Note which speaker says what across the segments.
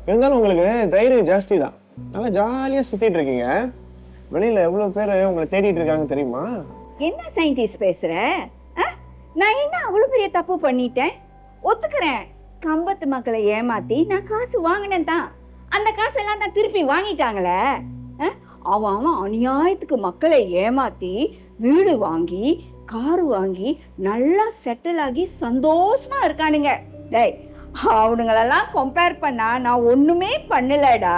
Speaker 1: இருந்தாலும் உங்களுக்கு தைரியம் ஜாஸ்தி தான். நல்லா ஜாலியாக சுற்றிட்டு இருக்கீங்க. வெளியில் எவ்வளோ பேர் உங்களை தேடிட்டு இருக்காங்க தெரியுமா?
Speaker 2: என்ன சயின்டிஸ்ட் பேசுற? நான் என்ன அவ்வளவு பெரிய தப்பு பண்ணிட்டேன்? ஒத்துக்கிறேன், கம்பத்து மக்களை ஏமாத்தி நான் காசு வாங்கினேன் தான். அந்த காசெல்லாம் தான் திருப்பி வாங்கிட்டாங்களே. அவன் அவன் அநியாயத்துக்கு மக்களை ஏமாத்தி வீடு வாங்கி காரு வாங்கி நல்லா செட்டில் ஆகி சந்தோஷமா இருக்கானுங்க. டேய், அவனுங்களெல்லாம் கம்பேர் பண்ணா நான் ஒண்ணுமே பண்ணலடா.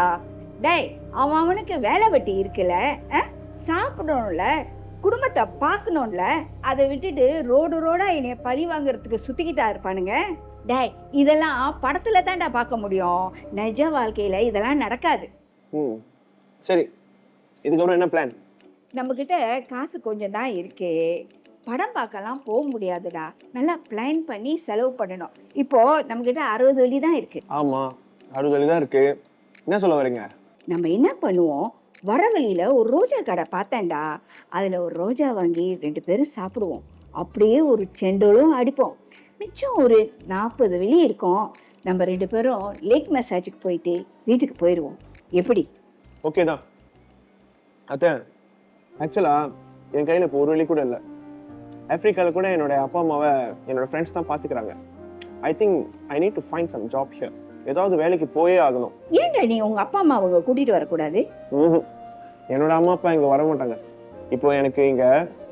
Speaker 2: டேய், அவனுக்கு வேலை வெட்டி இருக்குல்ல, சாப்பிடணும்ல, குடும்பத்தை பார்க்கணும்ல, அதை விட்டுட்டு ரோடு ரோடா என்னைய பழி வாங்குறதுக்கு சுத்திக்கிட்டா இருப்பானுங்க. டேய், இதெல்லாம் படத்துல தான்டா பார்க்க முடியும், நிஜ வாழ்க்கையில இதெல்லாம் நடக்காது.
Speaker 1: சரி, இதுக்கப்புறம் என்ன பிளான்?
Speaker 2: நம்ம கிட்ட காசு கொஞ்சம் தான் இருக்கு, படம் பார்க்கலாம் போக முடியாதுடா. நல்லா பிளான் பண்ணி செலவு பண்ணணும். இப்போ நம்ம கிட்ட 60 வழி தான் இருக்கு.
Speaker 1: ஆமா, 60 வழி தான் இருக்கு. என்ன சொல்ல வரீங்க?
Speaker 2: நம்ம என்ன பண்ணுவோம், வர வழியில ஒரு ரோஜா கடை பார்த்தேன்டா, அதுல ஒரு ரோஜா வாங்கி 2 பேரும் சாப்பிடுவோம். அப்படியே ஒரு செண்டலும் அடிப்போம். மிச்சம் ஒரு 40 வெளி இருக்கும். நம்ம 2 பேரும் லேக் மசாஜுக்கு போயிட்டு வீட்டுக்கு போயிடுவோம். எப்படி?
Speaker 1: ஓகே தான் அத்தை. ஆக்சுவலா என் கையில் இப்போ ஒரு வழி கூட இல்லை. ஆப்பிரிக்காவில் கூட என்னோட அப்பா அம்மாவை என்னோட ஃப்ரெண்ட்ஸ் தான் பார்த்துக்கிறாங்க. I think I need to find some job here. ஏதாவது வேலைக்கு போயே ஆகணும்.
Speaker 2: ஏன்டா நீ உங்க அப்பா அம்மா அவங்க கூட்டிட்டு வரக்கூடாது?
Speaker 1: என்னோட அம்மா அப்பா இங்கே வர மாட்டாங்க. இப்போ எனக்கு இங்கே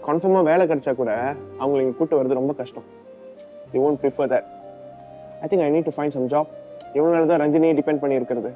Speaker 1: கன்ஃபார்மாக வேலை கிடைச்சா கூட அவங்களை இங்கே கூப்பிட்டு வர்றது ரொம்ப கஷ்டம். You won't prefer that. I think I need to find some job. இவ்வளோ நேரம் தான் ரஞ்சினியை டிபெண்ட் பண்ணி இருக்கிறது.